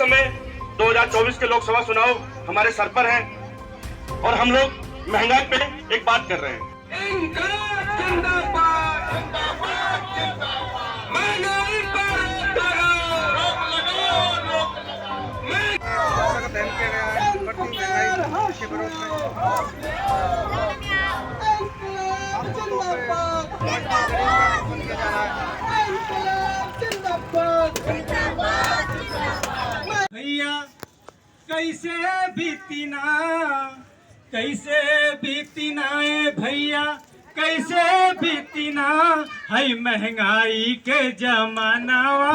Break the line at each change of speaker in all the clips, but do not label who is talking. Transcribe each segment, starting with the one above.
समय 2024 के लोकसभा चुनाव हमारे सर पर हैं और हम लोग महंगाई पे एक बात कर रहे हैं।
भैया कैसे बीतीना ए भैया कैसे बीतीना है महंगाई के जमानावा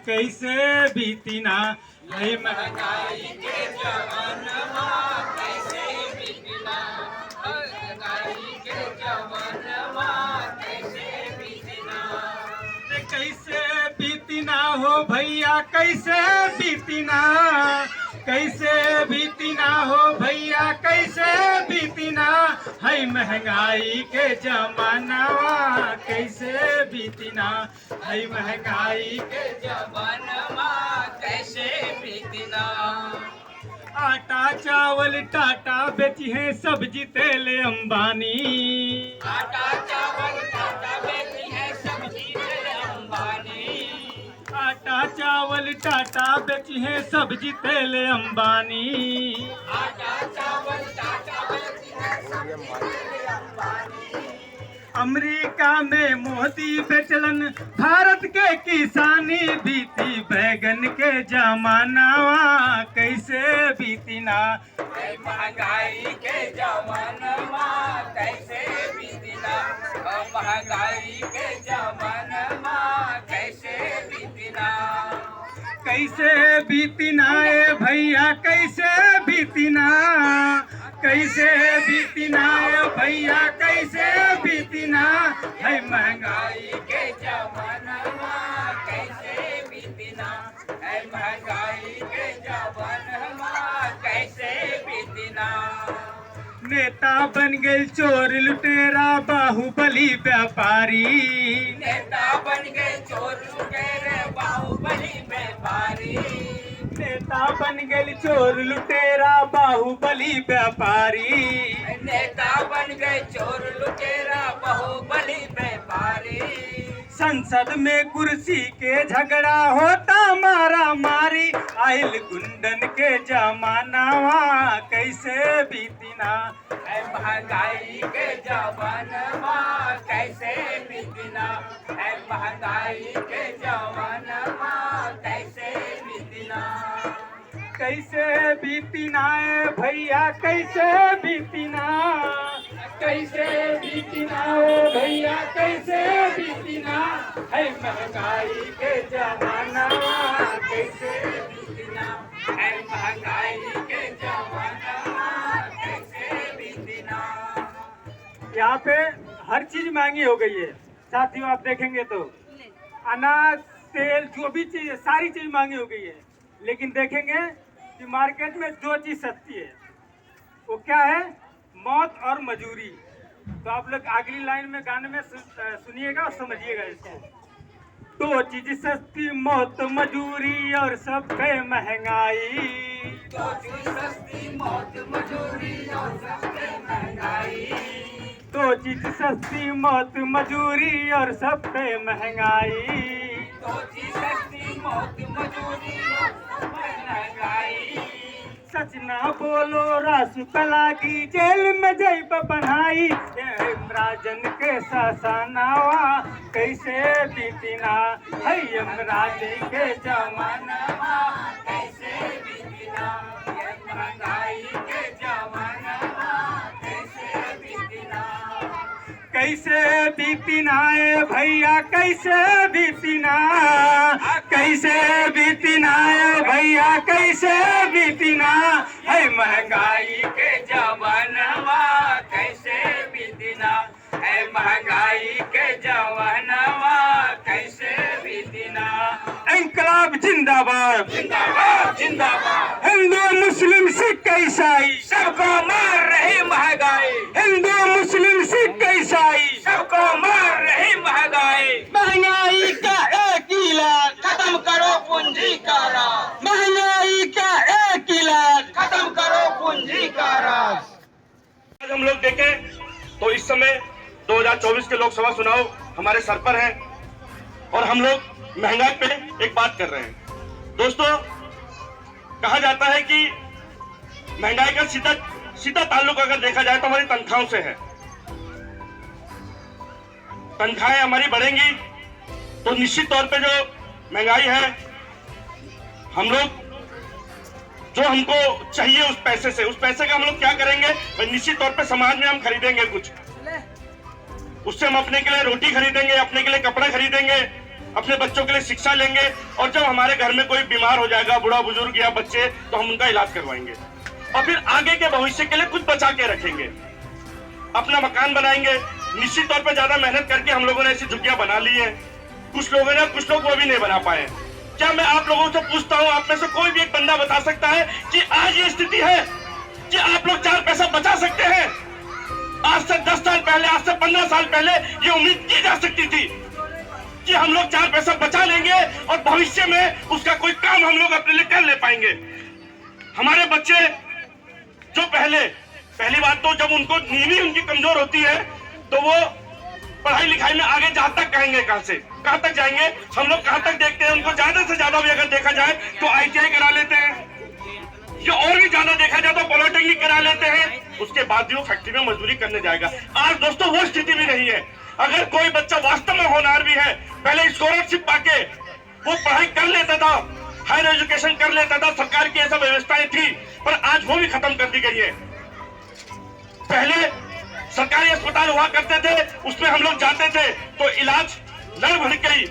कैसे बीतीना है महंगाई के जमानावा कैसे बीतीना महंगाई के जमानावा कैसे बीतीना कैसे बीतीना हो भैया कैसे बीतीना हो भैया कैसे बीतीना है महंगाई के जमानावा कैसे बीतीना है महंगाई के जमानावा कैसे बीतीना आटा चावल टाटा बेची है सब्जी तेल अंबानी आटा चावल टाटा बेची है सब्जी तेल अंबानी आटा चावल टाटा बेची है सब्जी तेल अंबानी आटा चावल टाटा बेची है सब्जी तेल अंबानी अमेरिका में मोदी बेचलन भारत के किसानी बीती बैगन के जमानावा कैसे बीतीना महंगाई के जमानावा कैसे बीतीना महंगाई के जमानावा कैसे बीतीना कैसे बीतीना ए भैया कैसे बीतीना ए भैया कैसे बीतीना है महंगाई के जमानावा कैसे बीतीना है महंगाई के जमानावा कैसे बीतीना नेता बन गए चोर लुटेरा बाहुबली व्यापारी नेता बन गए चोर लुटेरा बाहुबली व्यापारी नेता बन गए चोर लुटेरा बाहुबली व्यापारी नेता बन गए चोर लुटेरा बाहुबली व्यापारी संसद में कुर्सी के झगड़ा होता मारा मारी आइल गुंडन के जमानावा कैसे बीतीना है महंगाई के जमानावा कैसे बीतीना है महंगाई के जमानावा कैसे बीतीना कैसे बीतीना ए भैया कैसे बीतीना ओ भैया कैसे बीतीना है महंगाई के जमानावा कैसे बीतीना है महंगाई के जमानावा कैसे बीतीना यहाँ पे हर चीज महंगी हो गई है साथियों। आप देखेंगे तो अनाज तेल जो भी चीज है सारी चीज महंगी हो गई है, लेकिन देखेंगे कि मार्केट में दो चीज सस्ती है, वो क्या है? मौत और मजूरी। तो आप लोग अगली लाइन में गाने में सुनिएगा और समझिएगा इसको। दो चीज सस्ती मौत मजूरी और सब पे महंगाई दो चीज सस्ती मौत मजूरी और सब पे महंगाई दो चीज सस्ती मौत मजूरी और सब पे महंगाई दो चीज सस्ती मौत मजूरी और सब पे महंगाई सच ना बोलो रासुकला की जेल में जैब बनाई यमराजन के सासनावा कैसे बीतीना है यमराजन के जमानावा कैसे बीतीना महंगाई के जमानावा कैसे बीतीना कैसे बीतीना ए भैया कैसे बीतीना ए भैया कैसे बीतीना है महंगाई के जमानावा कैसे बीतीना है महंगाई के जमानावा कैसे बीतीना। इंकलाब जिंदाबाद जिंदाबाद जिंदाबाद। हिंदू मुस्लिम सिख ईसाई सबको मार रही महंगाई हिंदू मुस्लिम सिख ईसाई सबको मार रही महंगाई महंगाई का एक इलाज खत्म करो पूंजी का राज महंगाई
आज हम लोग देखें तो इस समय 2024 के लोकसभा चुनाव हमारे सर पर है और हम लोग महंगाई पे एक बात कर रहे हैं। दोस्तों, कहा जाता है कि महंगाई का सीधा ताल्लुक अगर देखा जाए तो हमारी तनख्वाहों से है। तनख्वाहें हमारी बढ़ेंगी तो निश्चित तौर पे जो महंगाई है, हम लोग जो हमको चाहिए उस पैसे का हम लोग क्या करेंगे? निश्चित तौर पे समाज में हम खरीदेंगे कुछ, उससे हम अपने के लिए रोटी खरीदेंगे, अपने के लिए कपड़ा खरीदेंगे, अपने बच्चों के लिए शिक्षा लेंगे और जब हमारे घर में कोई बीमार हो जाएगा, बूढ़ा बुजुर्ग या बच्चे, तो हम उनका इलाज करवाएंगे और फिर आगे के भविष्य के लिए कुछ बचा के रखेंगे, अपना मकान बनाएंगे। निश्चित तौर पर ज्यादा मेहनत करके हम लोगों ने ऐसी झुग्गियां बना ली है, कुछ लोगों ने, कुछ लोग वो भी नहीं बना पाए। क्या मैं आप लोगों से पूछता हूं, आप में से कोई भी एक बंदा बता सकता है कि आज ये स्थिति है कि आप लोग 4 पैसा बचा सकते हैं? आज से 10 साल पहले, आज से 15 साल पहले ये उम्मीद की जा सकती थी कि हम लोग 4 पैसा बचा लेंगे और भविष्य में उसका कोई काम हम लोग अपने लिए कर ले पाएंगे। हमारे बच्चे जो पहली बात तो जब उनको नींव उनकी कमजोर होती है तो वो पढ़ाई लिखाई में आगे जहां तक कहेंगे, कहां तक जाएंगे? हम लोग कहां तक देखते हैं उनको? ज्यादा से ज्यादा भी अगर देखा जाए तो ITI करा लेते हैं या और भी ज्यादा देखा जाए तो पॉलिटेक्निक करा लेते हैं, उसके बाद भी वो फैक्ट्री में मजदूरी करने जाएगा। आज दोस्तों वो स्थिति भी नहीं है। अगर कोई बच्चा वास्तव में होनहार भी है, पहले स्कॉलरशिप पाके वो पढ़ाई कर लेता था, हायर एजुकेशन कर लेता था, सरकार की ऐसा व्यवस्थाएं थी, पर आज वो भी खत्म कर दी गई है। पहले सरकारी अस्पताल हुआ करते थे, उसमें हम लोग जाते थे तो इलाज लड़ भड़ के ही,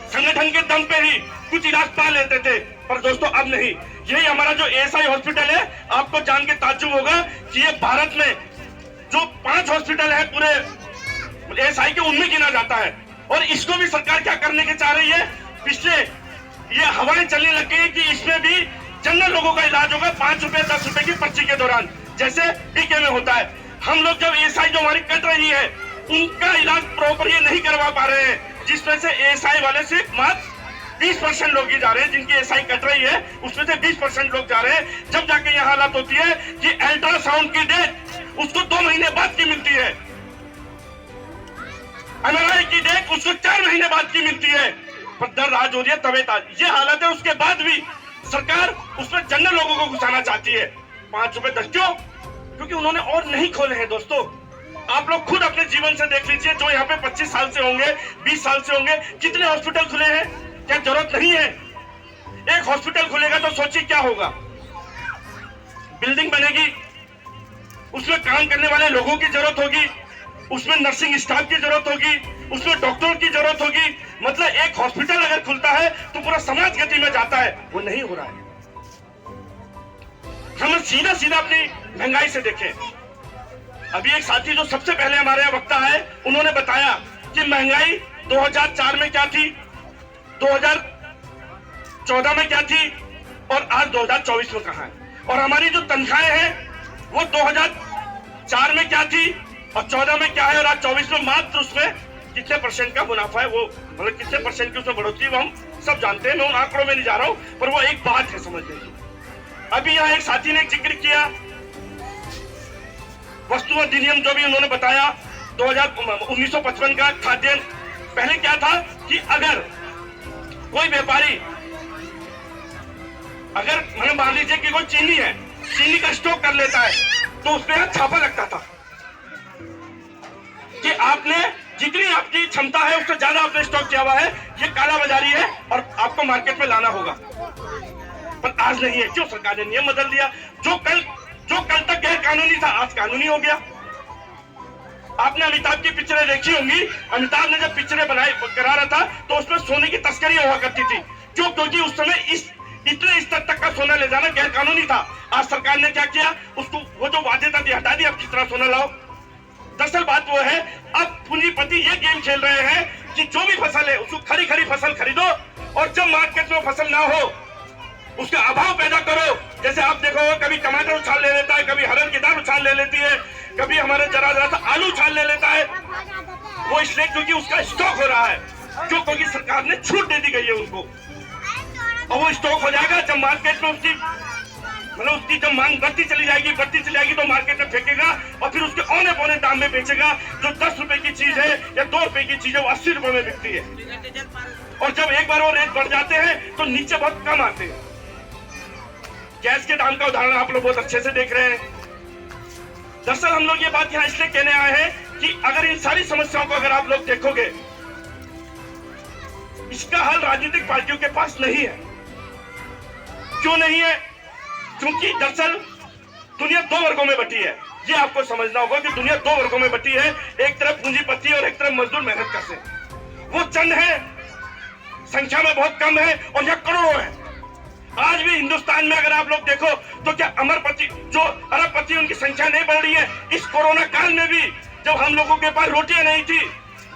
संगठन के दम पे ही कुछ इलाज पा लेते थे, पर दोस्तों अब नहीं। यही हमारा जो ASI हॉस्पिटल है, आपको जान के ताज्जुब होगा कि ये भारत में जो 5 हॉस्पिटल है पूरे ASI के, उनमें गिना जाता है और इसको भी सरकार क्या करने के चाह रही है? पिछले ये हवाएं चलने लग गई कि इसमें भी जनरल लोगों का इलाज होगा 5 रुपए 10 रुपए की पर्ची के दौरान, जैसे DK में होता है। हम लोग जब ASI जो हमारी कट रही है उनका इलाज प्रॉपर ये नहीं करवा पा रहे हैं, जिसमें से ASI वाले सिर्फ मात्र 20% लोग ही जा रहे हैं। जिनकी ASI कट रही है उसमें से 20% लोग जा रहे हैं। जब जाके यह हालत होती है कि अल्ट्रासाउंड की डेट उसको 2 महीने बाद की मिलती है, MRI की डेट उसको 4 महीने बाद की मिलती है, पर दर राज हो रही है तबीयत आज। ये हालत है, उसके बाद भी सरकार उसमें जनरल लोगों को घुसाना चाहती है। 5 रुपए 10 क्यों? क्योंकि उन्होंने और नहीं खोले हैं। दोस्तों, आप लोग खुद अपने जीवन से देख लीजिए, जो यहाँ पे 25 साल से होंगे, 20 साल से होंगे, कितने हॉस्पिटल खुले हैं? क्या जरूरत नहीं है? एक हॉस्पिटल खुलेगा तो सोचिए क्या होगा। बिल्डिंग बनेगी, उसमें काम करने वाले लोगों की जरूरत होगी, उसमें नर्सिंग स्टाफ की जरूरत होगी, उसमें डॉक्टरों की जरूरत होगी। मतलब एक हॉस्पिटल अगर खुलता है तो पूरा समाज गति में जाता है, वो नहीं हो रहा है। हम सीधा अपनी महंगाई से देखें। अभी एक साथी जो सबसे पहले हमारे यहाँ वक्ता है, उन्होंने बताया कि महंगाई 2004 में क्या थी, 2014 में क्या थी और आज 2024 में कहां है। और हमारी जो तनख्वाहें हैं वो 2004 में क्या थी और 14 में क्या है और आज 24 में मात्र उसमें कितने % का मुनाफा है, वो मतलब कितने % की उसमें बढ़ोतरी, वो हम सब जानते हैं। मैं उन आंकड़ों में नहीं जा रहा हूं, पर वो एक बात है समझने की। अभी यहाँ एक साथी ने जिक्र किया वस्तु अधिनियम, जो भी उन्होंने बताया 1955 का खाद्यान्न। पहले क्या था कि अगर कोई व्यापारी, अगर मान लीजिए कि कोई चीनी है, चीनी का स्टॉक कर लेता है तो उसमें यहाँ छापा लगता था कि आपने जितनी आपकी क्षमता है उससे ज्यादा आपने स्टॉक किया हुआ है, ये काला बाजारी है और आपको मार्केट में लाना होगा। पर आज नहीं है। क्यों? सरकार ने नियम बदल दिया। जो कल तक गैर कानूनी था आज कानूनी हो गया। आपने अमिताभ की पिक्चरें देखी होंगी। अमिताभ ने जब पिक्चरें करा रहा था तो उसमें सोने की तस्करी हुआ करती थी। क्यों? क्योंकि उस समय इतने स्तर तक का सोना ले जाना गैर कानूनी था। आज सरकार ने क्या किया, उसको वो जो बाध्यता थी हटा दी, अब कितना सोना लाओ। दरअसल बात वो है, अब पूंजीपति ये गेम खेल रहे हैं कि जो भी फसल है उसको खरी फसल खरीदो और जब मार्केट में फसल ना हो उसका अभाव पैदा करो। जैसे आप देखो, कभी टमाटर उछाल ले लेता है, कभी हरड़ की दाल उछाल ले लेती है, कभी हमारे जरा सा आलू उछाल ले लेता है। वो इसलिए क्योंकि उसका स्टॉक हो रहा है, जो क्योंकि सरकार ने छूट दे दी गई है उनको, और वो स्टॉक हो जाएगा जब मार्केट में उसकी मतलब उसकी जब मांग बढ़ती चली जाएगी तो मार्केट में फेंकेगा और फिर उसके औने पौने दाम में बेचेगा। जो 10 रुपए की चीज है या 2 रुपए की चीज है वो 80 रुपए में बिकती है। और जब एक बार वो रेट बढ़ जाते हैं तो नीचे बहुत कम आते हैं। गैस के दाम का उदाहरण आप लोग बहुत अच्छे से देख रहे हैं। दरअसल हम लोग ये बात यहाँ इसलिए कहने आए हैं कि अगर इन सारी समस्याओं को अगर आप लोग देखोगे, इसका हल राजनीतिक पार्टियों के पास नहीं है। क्यों नहीं है? क्योंकि दरअसल दुनिया 2 वर्गों में बटी है। ये आपको समझना होगा कि दुनिया 2 वर्गों में बटी है। एक तरफ पूंजीपति और एक तरफ मजदूर मेहनत करते। वो चंद है, संख्या में बहुत कम है और यह करोड़ों है। आज भी हिंदुस्तान में अगर आप लोग देखो तो क्या अमरपति जो अरबपति उनकी संख्या नहीं बढ़ रही है? इस कोरोना काल में भी जब हम लोगों के पास रोटियां नहीं थी,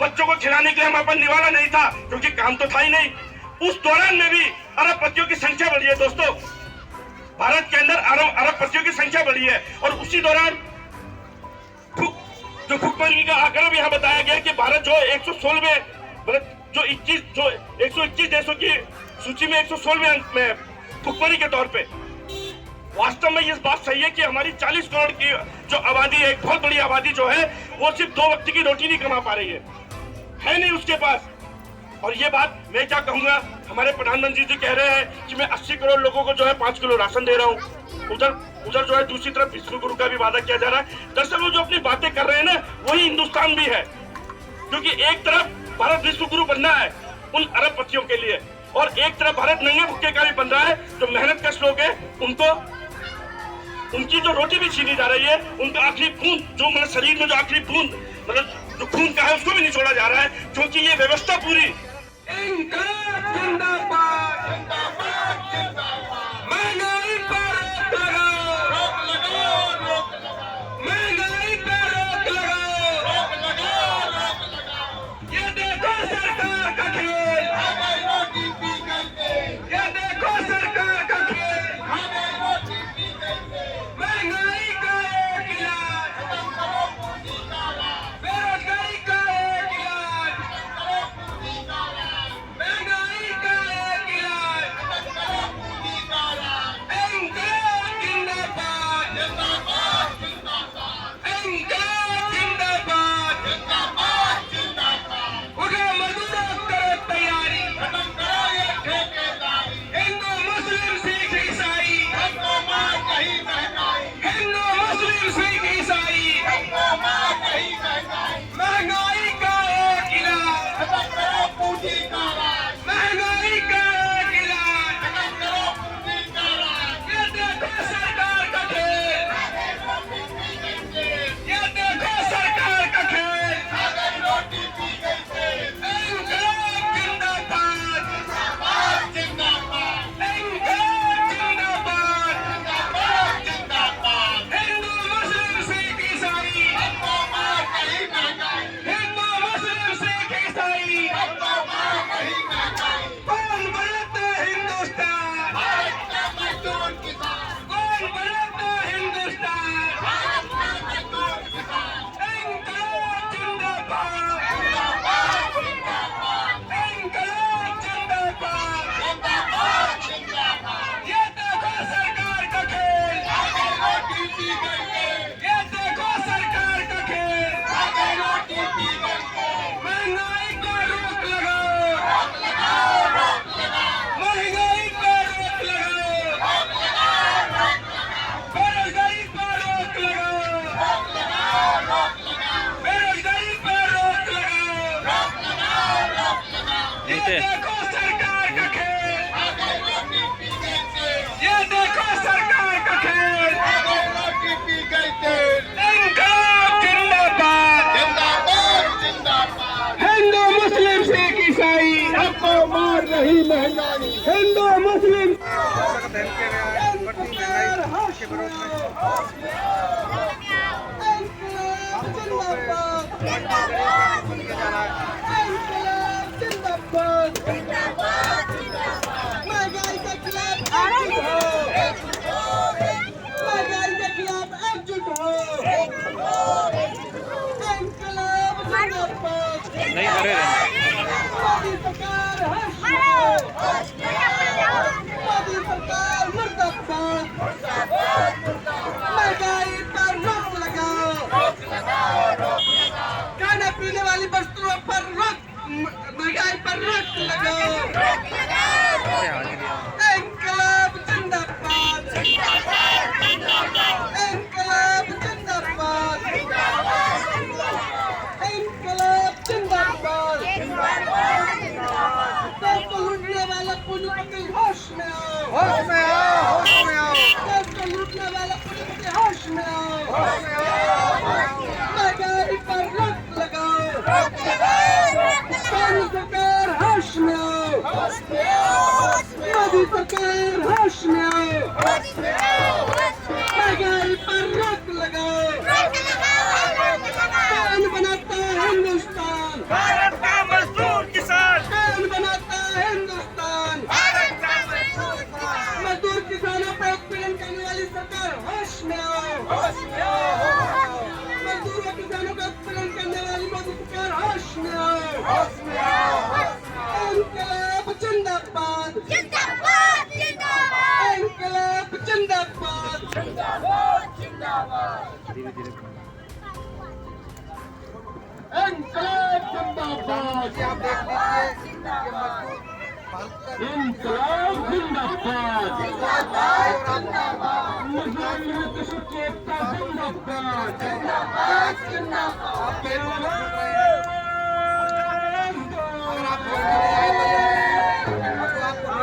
बच्चों को खिलाने के लिए हमारे पास निवाला नहीं था क्योंकि काम तो था ही नहीं, उस दौरान में भी अरबपतियों की संख्या बढ़ी है। दोस्तों, भारत के अंदर अरबपतियों की संख्या बढ़ी है। और उसी दौरान जो भुखमरी का आंकड़ा भी यहाँ बताया गया कि भारत जो 116वें मतलब जो 121 देशों की सूची में 116वें अंक में भुखमरी के तौर पे। वास्तव में ये बात सही है कि हमारी 40 करोड़ की जो आबादी है, एक बहुत बड़ी आबादी जो है, वो सिर्फ 2 वक्त की रोटी नहीं कमा पा रही है नहीं उसके पास। और ये बात मैं क्या कहूंगा, हमारे प्रधानमंत्री जी कह रहे हैं कि मैं 80 करोड़ लोगों को जो है 5 किलो राशन दे रहा हूँ। उधर जो है दूसरी तरफ विश्व गुरु का भी वादा किया जा रहा है। दरअसल वो जो अपनी बातें कर रहे हैं ना, वही हिंदुस्तान भी है। क्योंकि एक तरफ भारत विश्व गुरु बनना है उन अरबपतियों के लिए, और एक तरफ भारत नंगे भुक्के का भी बन रहा है। जो मेहनत कश लोग हैं उनको उनकी जो रोटी भी छीनी जा रही है, उनका आखिरी खून जो मतलब शरीर में जो आखिरी खून मतलब जो खून का है उसको भी नहीं छोड़ा जा रहा है, क्योंकि ये व्यवस्था पूरी
महंगाई पर रोक लगाओ, महंगाई पर रोक लगाओ। ये देखो सरकार का खेल, ये देखो सरकार का खेल। महंगाई का एक इलाज, बेरोजगारी का एक इलाज, महंगाई का एक इलाज। इनकलाब जिंदाबाद, इनकलाब जिंदाबाद। उठो मजदूरों, करो तैयारी, हिंदू मुस्लिम सिख ईसाई, हिंदू मुस्लिम सिख ईसाई। महंगाई का एक इलाज, महंगाई का एक इलाज। ये देखो सरकार का खेल, ये देखो सरकार का खेल। इनकलाब जिंदाबाद, इनकलाब जिंदाबाद। हिंदू मुस्लिम सिख ईसाई, हिंदू मुस्लिम सिख ईसाई। कौन बनाता हिंदुस्तान, कौन बनाता हिंदुस्तान। इनकलाब जिंदाबाद, इनकलाब जिंदाबाद। ये देखो सरकार का खेल, ये देखो सरकार का खेल। महंगाई पर रोक लगाओ, महंगाई पर रोक लगाओ, बेरोजगारी पर रोक लगाओ, बेरोजगारी पर रोक लगाओ। ये देखो सरकार का खेल, ये देखो सरकार का खेल। इनकलाब जिंदाबाद, हिंदू मुस्लिम सिख ईसाई सबको मार रही महंगाई। हिंदू मुस्लिम महंगाई के खिलाफ महंगाई के खिलाफ एकजुट हो। इनकलाब जिंदाबाद।
नहीं करे
मोदी सरकार होश में, मोदी सरकार मुर्दाबाद।
मोदी सरकार होश में आओ, महंगाई पर रोक लगाओ, कौन बनाता है हिंदुस्तान,
भारत का मजदूर किसान,
कौन बनाता है हिंदुस्तान,
भारत का मजदूर किसान,
मजदूर किसानों पर उत्पीड़न करने वाली सरकार होश में आओ, मजदूरों किसानों का उत्पीड़न करने वाली मोदी सरकार होश में आओ, इनकलाब जिंदाबाद,
जिंदाबाद जिंदाबाद
इनकलाब जिंदाबाद,
जिंदाबाद जिंदाबाद
इनकलाब जिंदाबाद,
आप देख लीजिए कि मजदूर
इनकलाब जिंदाबाद, मुजाहिद सुचेता जिंदाबाद,
अगर आप बोल के नहीं आए तो आपको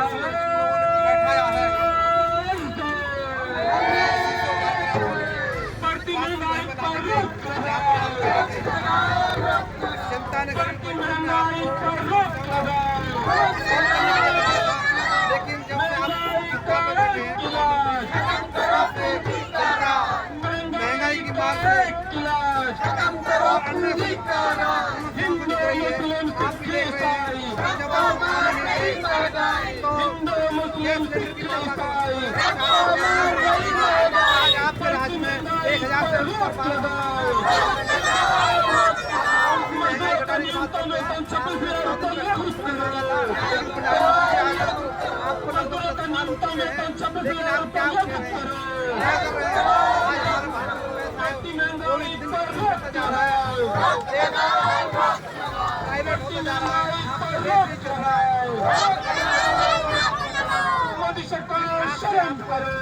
बैठाया है।
बढ़ती महंगाई पर रोक लगाओ,
जनता ने
बढ़ती महंगाई पर रोक लगाओ,
लेकिन जब से आप महंगाई की बात है
हिंदू मुस्लिम सिख ईसाई, हिंदू मुस्लिम सिख ईसाई,
आज आपके राज्य में 1000 से
रोक लगाओ, मजदूर का न्यूनतम वेतन 26,000 रुपये लागू करो, मजदूरों का न्यूनतम वेतन 26,000 रुपये लागू करो, बढ़ती महंगाई पर रोक लगाओ, बढ़ती महंगाई पर रोक लगाओ, मोदी सरकार शर्म करो।